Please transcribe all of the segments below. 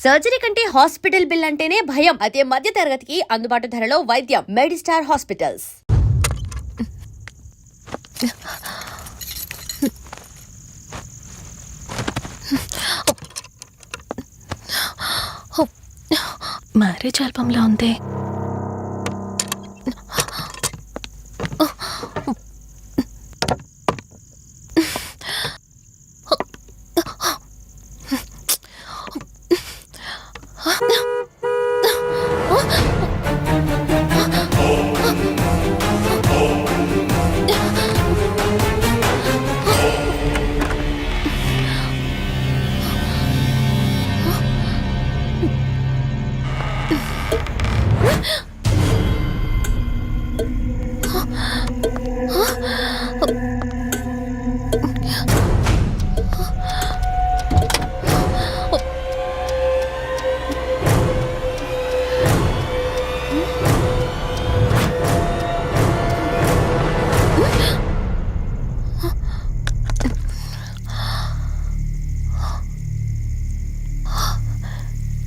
Surgery కంటే hospital bill అంటేనే భయం. అదే మధ్య తరగతికి అందుబాటు ధరలో వైద్యం. Medistar hospitals. మ్యారేజ్ ఆల్బంలా ఉంది.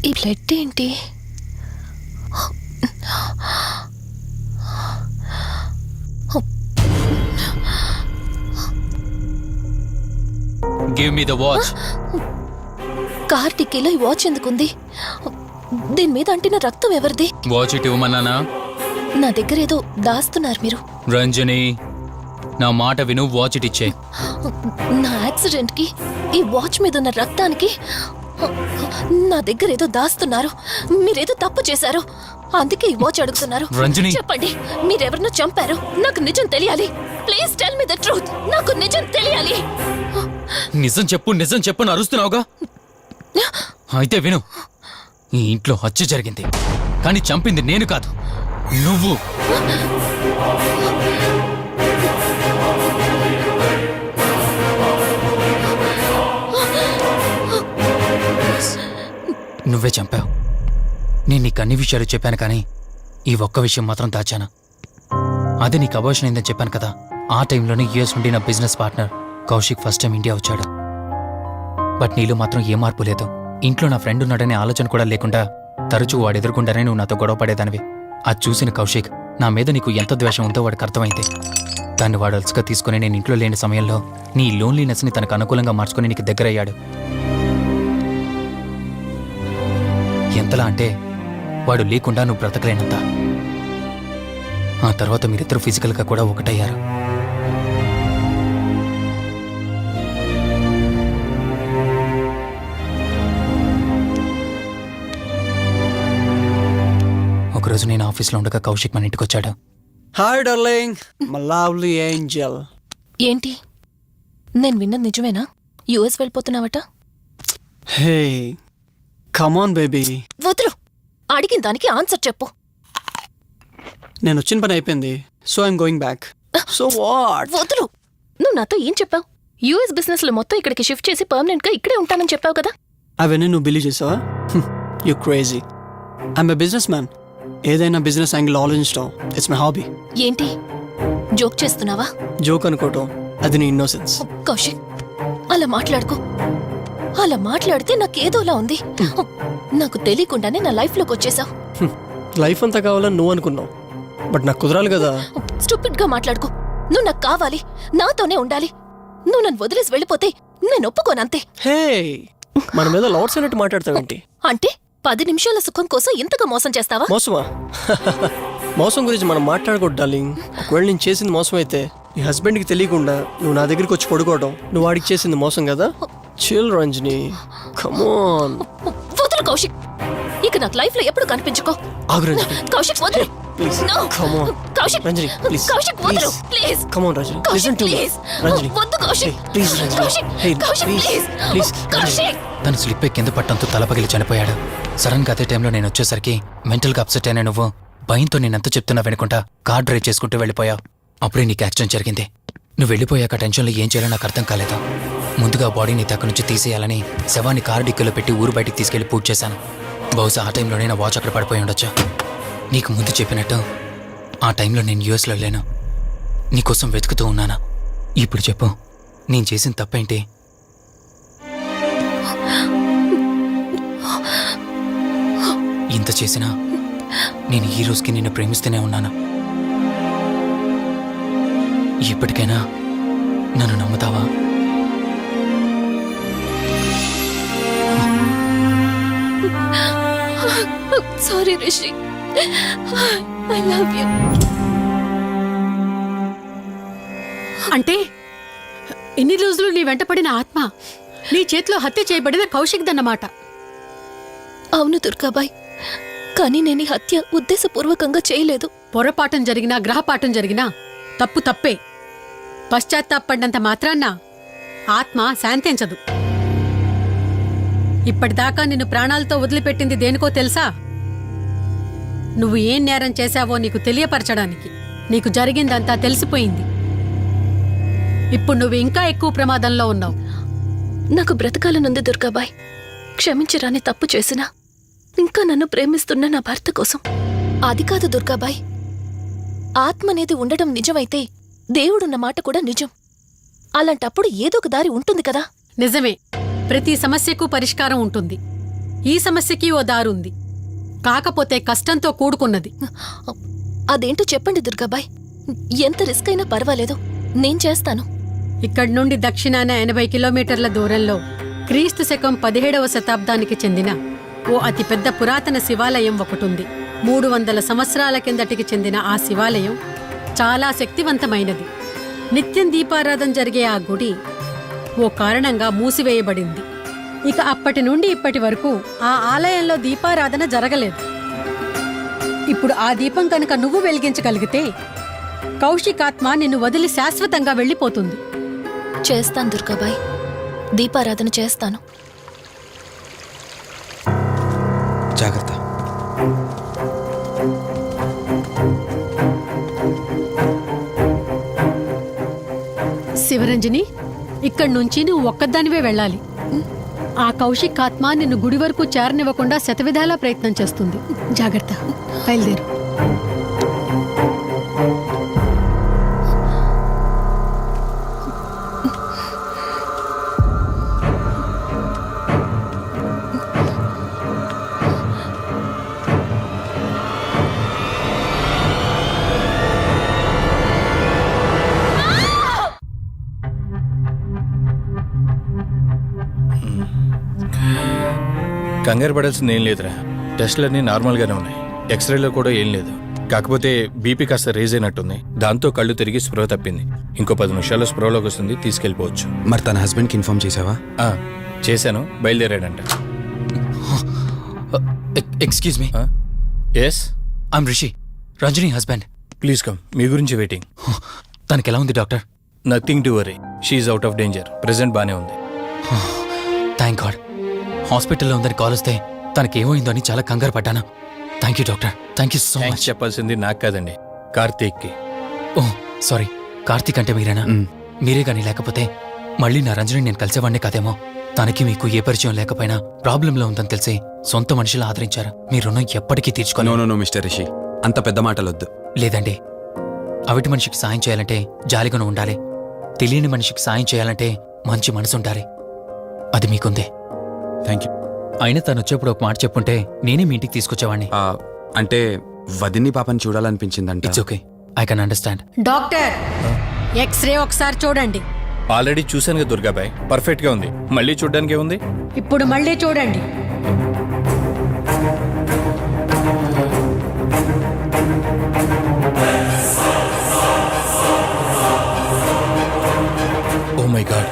ఈ బ్లడ్ ఏంటి? Give me the watch. Car టిక్కీలో ఈ వాచ్ ఎందుకుంది? దీని మీద అంటిన రక్తం ఎవరిది? వాచ్ ఇటు ఇవ్వమన్నానా? నా దగ్గర ఏదో దాస్తున్నారు మీరు. రంజని, నా మాట విను, వాచ్ ఇటు ఇచ్చే. నా యాక్సిడెంట్ కి ఈ వాచ్ మీద ఉన్న రక్తానికి నా దగ్గర ఏదో దాస్తున్నారు. మీరేదో తప్పు చేశారు, అందుకే ఈ వాచ్ అడుగుతున్నారు. రంజని, చెప్పండి, మీరెవరినో చంపారు. నాకు నిజం తెలియాలి. Please tell me the truth. నాకు నిజం తెలియాలి. నిజం చెప్పు, నిజం చెప్పు అని అరుస్తున్నావుగా. అయితే విను, ఈ ఇంట్లో హత్య జరిగింది, కానీ చంపింది నేను కాదు, నువ్వు. నువ్వే చంపావు. నేను నీకు అన్ని విషయాలు చెప్పాను, కానీ ఈ ఒక్క విషయం మాత్రం దాచాను. అదే నీకు అబార్షన్ అయిందని చెప్పాను కదా. ఆ టైంలోనే యూఎస్ నుండి నా business partner Kaushik first time India వచ్చాడు. బట్ నీలో మాత్రం ఏ మార్పు లేదు. ఇంట్లో నా ఫ్రెండ్ ఉన్నాడనే ఆలోచన కూడా లేకుండా తరచూ వాడు ఎదుర్కొంటానే నువ్వు నాతో గొడవ పడేదానివి. అది చూసిన కౌశిక్ నా మీద నీకు ఎంత ద్వేషం ఉందో వాడికి అర్థమైంది. దాన్ని వాడు అలసుగా తీసుకుని నేను ఇంట్లో లేని సమయంలో నీ లోన్లీనెస్ని తనకు అనుకూలంగా మార్చుకుని నీకు దగ్గరయ్యాడు. ఎంతలా అంటే వాడు లేకుండా నువ్వు బ్రతకలేనంత. ఆ తర్వాత మీరిద్దరు ఫిజికల్గా కూడా ఒకటయ్యారు. ఒకరోజు నేను ఆఫీస్లో ఉండగా కౌశిక్ మన ఇంటికి వచ్చాడు. Hi darling, my lovely angel. ఏంటి, నేను విన్నది నిజమేనా? యుఎస్ వెళ్ళిపోతున్నావట? Hey come on baby. వదులు, అడిగిన దానికి ఆన్సర్ చెప్పు. నేను వచ్చిన పని అయిపోయింది, so I'm going back. So what? వదులు. నువ్వు నాతో ఏం చెప్పావు? యుఎస్ బిజినెస్ లో మొత్తం ఇక్కడికి షిఫ్ట్ చేసి పర్మనెంట్ గా ఇక్కడే ఉంటానని చెప్పావు కదా. అవన్నీ నువ్వు బిలీవ్ చేసావా? You crazy. I'm a business man. ఏదైనా బిజినెస్ యాంగిల్ ఆలోచించడం ఇట్స్ మై హాబీ. ఏంటి, జోక్ చేస్తున్నావా? జోక్ అనుకోవటం అది నీ ఇన్నోసెన్స్. కౌశిక్, అలా మాట్లాడుకో. అలా మాట్లాడితే నాకేదోలా ఉంది. నాకు తెలియకుండానే నా లైఫ్ లోకి వచ్చేసావు. లైఫ్ అంతా కావాలని నువ్వు అనుకున్నావు, బట్ నాకు కుదరాలి కదా. స్టూపిడ్ గా మాట్లాడుకో. నువ్వు నాకు కావాలి, నాతోనే ఉండాలి. నువ్వు నన్ను వదిలేసి వెళ్ళిపోతే నేను ఒప్పుకోనంతే. హే, మన మీద లవర్స్ అన్నట్టు మాట్లాడతావేంటి? అంటే 10 నిమిషాల సుఖం కోసం ఇంతగా మోసం చేస్తావా? మోసమా? మోసం గురించి మనం మాట్లాడకూడదు డార్లింగ్. ఒకవేళ నేను చేసింది మోసం అయితే నీ హస్బెండ్కి తెలియకుండా నువ్వు నా దగ్గరికి వచ్చి పడుకోవడం నువ్వు వాడికి చేసింది మోసం కదా. Chill Ranjani, come on. వదులు కౌశిక్, ఇక నాకు లైఫ్ లో ఎప్పుడు కనిపించుకో. ఆగు రంజని. కౌశిక్ వదులు. Please No. Come on. Kaushik, Ranjani please. Kaushik వదులు please. Come on Ranjani, Kaushik listen to me. Please. Ranjani వద్దు Kaushik. Please Ranjani. Kaushik, hey Kaushik please please. Please. Kaushik. తను స్లిప్ అయి కింద పట్టంతో తల పగిలి చనిపోయాడు. సడన్ గా అదే టైంలో నేను వచ్చేసరికి మెంటల్గా అప్సెట్ అయినా నువ్వు భయంతో నేనెంత చెప్తున్నా వినకుండా కార్ డ్రైవ్ చేసుకుంటూ వెళ్ళిపోయావు. అప్పుడే నీకు యాక్సిడెంట్ జరిగింది. నువ్వు వెళ్ళిపోయాక టెన్షన్లో ఏం చేయాలో నాకు అర్థం కాలేదు. ముందుగా బాడీని అక్కడి నుంచి తీసేయాలని శవాన్ని కారు డిక్కీలో పెట్టి ఊరు బయటికి తీసుకెళ్లి పూజ చేశాను. బహుశా ఆ టైంలోనే నా వాచ్ అక్కడ పడిపోయి ఉండొచ్చు. నీకు ముందు చెప్పినట్టు ఆ టైంలో నేను యూఎస్లో లేను. నీకోసం వెతుకుతూ ఉన్నానా. ఇప్పుడు చెప్పు, నేను చేసిన తప్పేంటి? ఇంత చేసినా నేను ఈ రోజుకి నిన్ను ప్రేమిస్తూనే ఉన్నాను. ఇప్పటికైనా నన్ను నమ్ముతావా? Sorry Rishi, I love you. అంటే ఇన్ని రోజులు నీ వెంటపడిన ఆత్మ నీ చేతిలో హత్య చేయబడిన కౌశిక్ దన్నమాట. అవును దుర్గాబాయ్, కానీ నేను ఈ హత్య ఉద్దేశపూర్వకంగా చేయలేదు. పొరపాఠం జరిగినా గ్రహపాఠం జరిగినా తప్పు తప్పే. పశ్చాత్తాపడినంత మాత్రాన్న ఆత్మ శాంతించదు. ఇప్పటిదాకా నిన్ను ప్రాణాలతో వదిలిపెట్టింది దేనికో తెలుసా? నువ్వు ఏం నేరం చేశావో నీకు తెలియపరచడానికి. నీకు జరిగిందంతా తెలిసిపోయింది. ఇప్పుడు నువ్వు ఇంకా ఎక్కువ ప్రమాదంలో ఉన్నావు. నాకు బ్రతకాలనుంది దుర్గాబాయ్. క్షమించరాని తప్పు చేసినా ఇంకా నన్ను ప్రేమిస్తున్న నా భర్త కోసం. అది కాదు దుర్గాబాయ్, ఆత్మ అనేది ఉండడం నిజమైతే దేవుడున్న మాట కూడా నిజం. అలాంటప్పుడు ఏదో ఒక దారి ఉంటుంది కదా. నిజమే, ప్రతి సమస్యకు పరిష్కారం ఉంటుంది. ఈ సమస్యకి ఓ దారుంది, కాకపోతే కష్టంతో కూడుకున్నది. అదేంటో చెప్పండి దుర్గాబాయ్. ఎంత రిస్క్ అయినా పర్వాలేదు, నేను చేస్తాను. ఇక్కడి నుండి దక్షిణాన 80 కిలోమీటర్ల దూరంలో క్రీస్తు శకం 17వ శతాబ్దానికి చెందిన ఓ అతిపెద్ద పురాతన శివాలయం ఒకటుంది. 300 సంవత్సరాల కిందటికి చెందిన ఆ శివాలయం చాలా శక్తివంతమైనది. నిత్యం దీపారాధన జరిగే ఆ గుడి ఓ కారణంగా మూసివేయబడింది. ఇక అప్పటి నుండి ఇప్పటి వరకు ఆ ఆలయంలో దీపారాధన జరగలేదు. ఇప్పుడు ఆ దీపం కనుక నువ్వు వెలిగించగలిగితే కౌశికాత్మ నిన్ను వదిలి శాశ్వతంగా వెళ్ళిపోతుంది. చేస్తాను దుర్గాబాయ్, దీపారాధన చేస్తాను. జాగ్రత్త. శివరంజని, ఇక్కడి నుంచి నువ్వు ఒక్కదానివే వెళ్ళాలి. ఆ కౌశిక్ ఆత్మ నిన్ను గుడి వరకు చేరనివ్వకుండా శతవిధాలా ప్రయత్నం చేస్తుంది. జాగ్రత్త, బయలుదేరు. కంగారు పడాల్సింది ఏం లేదురా. టెస్టులన్నీ నార్మల్గానే ఉన్నాయి. ఎక్స్రేలో కూడా ఏం లేదు. కాకపోతే బీపీ కాస్త రేజ్ అయినట్టుంది. దాంతో కళ్ళు తిరిగి స్పృహ తప్పింది. ఇంకో 10 నిమిషాల్లో స్పృహలోకి వస్తుంది, తీసుకెళ్ళిపోవచ్చు. మరి తన హస్బెండ్కి ఇన్ఫార్మ్ చేసావా? చేశాను, బయలుదేరాడంట. Excuse me, yes, I'm Rishi, Ranjani husband. Please come. మీ గురించి వెయిటింగ్. తనకి ఎలా ఉంది doctor? Nothing to worry, she's out of danger. Present బానే ఉంది. Thank god. హాస్పిటల్లో ఉందని కాల్ వస్తే తనకేమైందో అని చాలా కంగారు పడ్డాను. Thank you doctor, thank you so thanks much. చెప్పాల్సింది నాకు కాదండి, కార్తీక్కి. ఓ సారీ, కార్తీక్ అంటే మీరేనా? మీరే కానీ లేకపోతే మళ్ళీ నా రంజని నేను కలిసేవాడిని కాదేమో. తనకి మీకు ఏ పరిచయం లేకపోయినా ప్రాబ్లంలో ఉందని తెలిసి సొంత మనుషులు ఆదరించారు. మీ రుణం ఎప్పటికీ తీర్చుకోను. నో మిస్టర్ రిషి, అంత పెద్ద మాటలొద్దు. లేదండి, అవిటి మనిషికి సాయం చేయాలంటే జాలిగాను ఉండాలి. తెలియని మనిషికి సాయం చేయాలంటే మంచి మనసు ఉండాలి. అది మీకుందే. Thank you. అయినా తను వచ్చేప్పుడు ఒక మాట చెప్పుంటే నేనే మీ ఇంటికి తీసుకొచ్చేవాడిని. అంటే వదిన్ని పాపని చూడాలనిపించిందంట. It's okay, I can understand. Doctor, x-ray ఒకసారి చూడండి. ఆల్రెడీ చూశాను కదా దుర్గాబాయ్, పర్ఫెక్ట్ గా ఉంది. మళ్ళీ చూడ్డానికి ఏముంది? ఇప్పుడు మళ్ళీ చూడండి. ఓ మై గాడ్,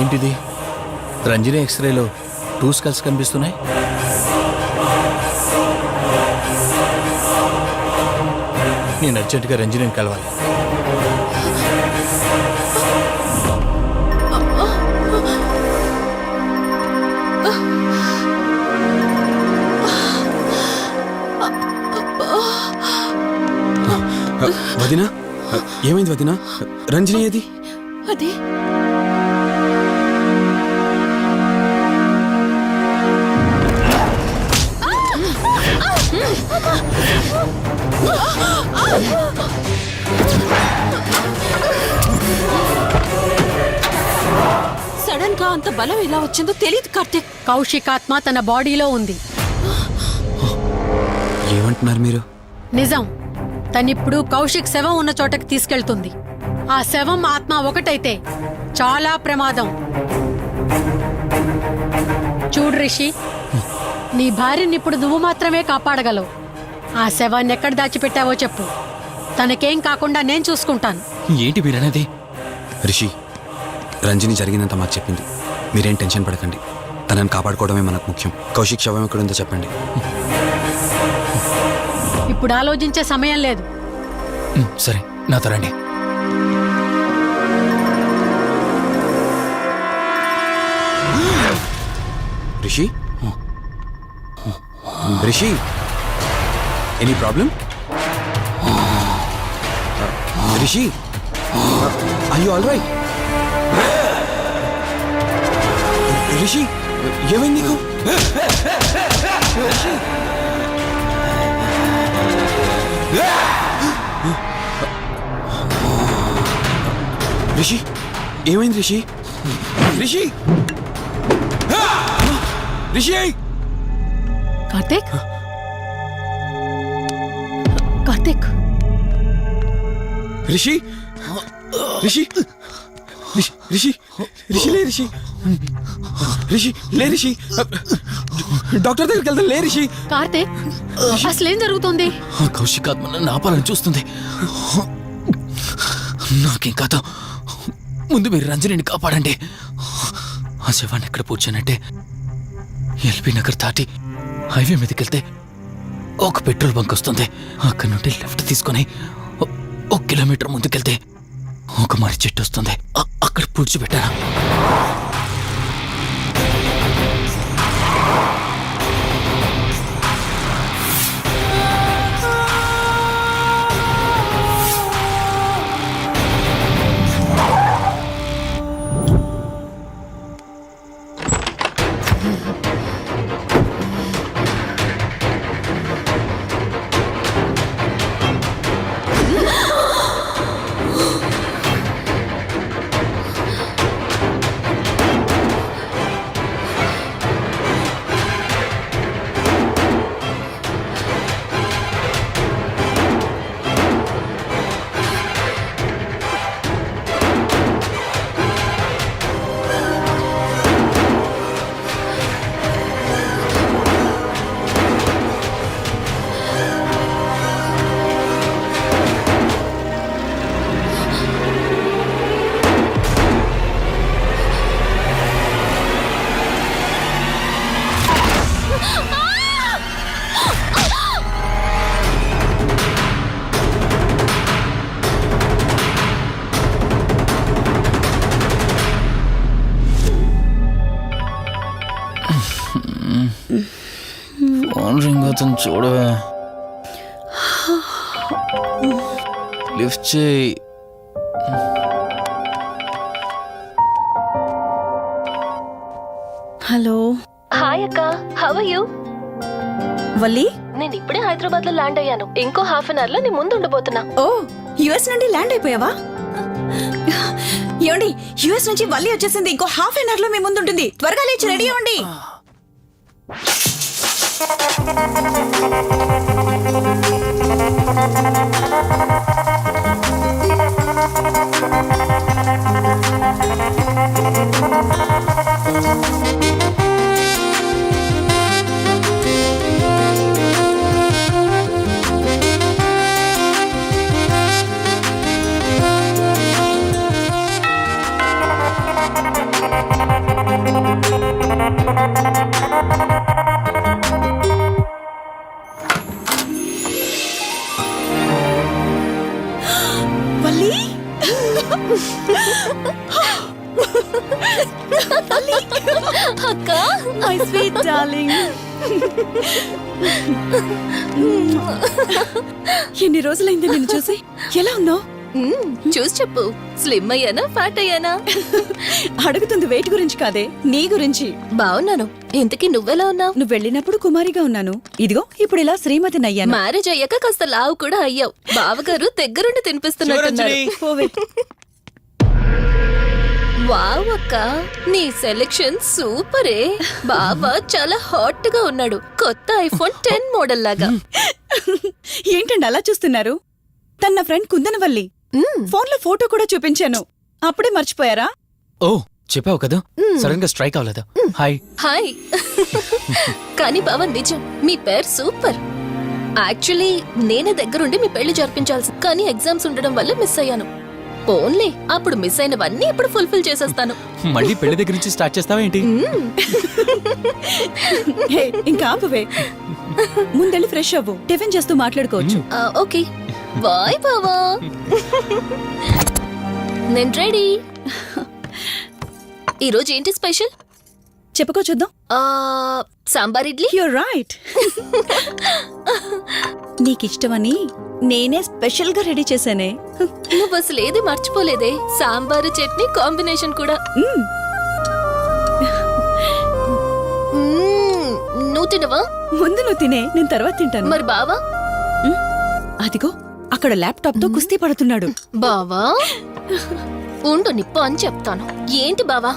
ఏంటిది? రంజని ఎక్స్రేలో 2 స్కల్స్ కనిపిస్తున్నాయి. నేను అర్జెంటుగా రంజనిని కలవాలి. వదినా, ఏమైంది వదినా? రంజని ఏది? అది సడన్ గా అంత బలం ఎలా వచ్చిందో తెలియదు కార్తీక్. కౌశికాత్మ తన బాడీలో ఉంది. ఏమంటున్నారు మీరు? నిజం. తనిప్పుడు కౌశిక్ శవం ఉన్న చోటకి తీసుకెళ్తుంది. ఆ శవం ఆత్మ ఒకటైతే చాలా ప్రమాదం. చూడు రిషి, నీ భార్యని ఇప్పుడు నువ్వు మాత్రమే కాపాడగలవు. ఆ శవాన్ని ఎక్కడ దాచిపెట్టావో చెప్పు. తనకేం కాకుండా నేను చూసుకుంటాను. ఏంటి మీరనేది? రిషి, రంజని జరిగిందంతా మాకు చెప్పింది. మీరేం టెన్షన్ పడకండి. తనని కాపాడుకోవడమే మనకు ముఖ్యం. కౌశిక్ శవం ఎక్కడుందో చెప్పండి. ఇప్పుడు ఆలోచించే సమయం లేదు. సరే, నాతో రండి. Rishi, Rishi, any problem? Rishi, are you all right? Rishi, ఏమైంది నీకు? రిషి, ఏమైంది రిషి? రిషి, రిషి! కార్తీక్, కార్తీక్, రిషి, రిషి, రిషి, రిషి, లే రిషి, రిషి, లే రిషి, డాక్టర్ దగ్గరికి వెళ్తాం. లే రిషి. కార్తీక్, అసలేం జరుగుతుంది? కౌశిక్ ఆత్మ నన్ను ఆపాలని చూస్తుంది. నాకేం కాదు. ముందు మీరు రంజనిని కాపాడండి. ఆ శవాన్ని ఎక్కడ పూడ్చానంటే ఎల్బీ నగర్ దాటి హైవే మీదకి వెళ్తే ఒక పెట్రోల్ బంక్ వస్తుంది. అక్కడ నుండి లెఫ్ట్ తీసుకొని 1 కిలోమీటర్ ముందుకెళ్తే ఒక మర్రి చెట్టు వస్తుంది. అక్కడ పూడ్చిపెట్టాను. ఫోన్ రింగ్ అవుతుంది, చూడవే. లిఫ్ట్ చేయి. హలో. హాయ్ అక్క, హౌ ఆర్ యు? వల్లి, నేను ఇప్పుడే హైదరాబాద్ లో ల్యాండ్ అయ్యాను. ఇంకో హాఫ్ అన్ అవర్ లో నీ ముందు ఉండబోతున్నా. ఓ యుఎస్ నుండి ల్యాండ్ అయిపోయావా? ఏమండి, యుఎస్ నుంచి వల్లి వచ్చేసింది. ఇంకో హాఫ్ అన్ అవర్ లో మీ ముందు ఉంటుంది. త్వరగా లేచి రెడీ అవ్వండి. వల్లి, అక్క, మై స్వీట్ డార్లింగ్. ఎన్ని రోజులైంది నిన్ను చూసి. ఎలా ఉన్నావు? చూసి చెప్పు. స్లిమ్ అయ్యానా, ఫ్యాట్ అయ్యానా? అడుగుతుంది వెయిట్ గురించి కాదే, నీ గురించి. బాగున్నాను. ఇంతకీ నువ్వెలా ఉన్నావు? నువ్వు వెళ్ళినప్పుడు కుమారిగా ఉన్నాను. ఇదిగో ఇప్పుడు ఇలా శ్రీమతిని అయ్యాను. మ్యారేజ్ అయ్యాక కాస్త లావు కూడా అయ్యావు. బావగారు దగ్గరుండి తినిపిస్తున్నట్టున్నారు. పోవే. వావ్ అక్క, నీ సెలెక్షన్ సూపరే. బావ చాలా హాట్ గా ఉన్నాడు. కొత్త ఐఫోన్ 10 మోడల్ లాగా. ఏంటండి అలా చూస్తున్నారు? తన ఫ్రెండ్ కుందనవల్లి. ఫోన్లో ఫోటో కూడా చూపించాను. అప్పుడే మర్చిపోయారా? ఓ చెప్పావు కదా సడన్ గా స్ట్రైక్ అవ్వలేదు. హాయ్. హాయ్. కానీ బావ నిజం, మీ పేరు సూపర్. యాక్చువల్లీ నేనే దగ్గరుండి మీ పెళ్లి జరిపించాల్సి, కానీ ఎగ్జామ్స్ ఉండడం వల్ల మిస్ అయ్యాను. పోన్లే, అప్పుడు మిస్ అయినవన్నీ ఇప్పుడు ఫుల్ఫిల్ చేసేస్తాను. మళ్ళీ పెళ్లి దగ్గర నుంచి స్టార్ట్ చేస్తావా ఏంటి? హే, ఇంకా ఆపువే. ముందెళ్ళి ఫ్రెష్ అవ్వు, టిఫిన్ చేస్తూ మాట్లాడుకోవచ్చు. ఓకే బాయ్ బావా. నేను రెడీ. ఈరోజు ఏంటి స్పెషల్? చెప్పుకో చూద్దాం. సాంబార్ ఇడ్లీ. You're right. నీకిష్టమని నేనే స్పెషల్ గా రెడీ చేశానే. నువ్వు అసలు ఏది మర్చిపోలేదే, సాంబారు చట్నీ కాంబినేషన్ కూడా. నువ్వు తినవా? ముందు నువ్వు తినే, నేను తర్వాత తింటాను. మరి బావా? అదిగో అక్కడ ల్యాప్టాప్ తో కుస్తీ పడుతున్నాడు. బావా ఉండు, నిప్పు అని చెప్తాను. ఏంటి బావా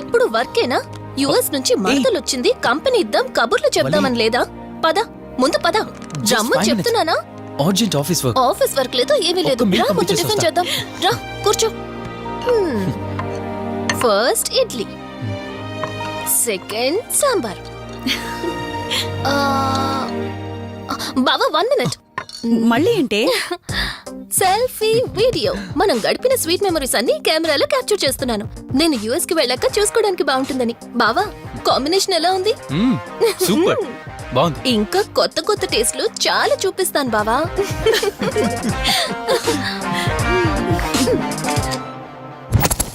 ఎప్పుడు వర్కేనా? యుఎస్ నుంచి మరదలొచ్చింది, కంపెనీ ఇద్దాం, కబుర్లు చెప్దామని లేదా? పద ముందు పద. జమ్ము చెప్తున్నానా? Urgent office work. Office work లేదు, ఏమీ లేదు. ఒక్క రా మీల్ ముందు పంపించేసి టిఫిన్ వస్తా. చేద్దాం. రా కూర్చో. First idli, second sambar. బావా 1 మినిట్. మళ్ళీ ఏంటే? Selfie video. మనం గడిపిన స్వీట్ మెమరీస్ అన్ని కెమెరాలో క్యాప్చర్ చేస్తున్నాను. నేను యుఎస్ కి వెళ్ళాక చూసుకోవడానికి బాగుంటుందని. బావా కాంబినేషన్ ఎలా ఉంది? సూపర్ బాగుంది. ఇంకా కొత్త కొత్త టేస్ట్లు చాలా చూపిస్తాను బావా.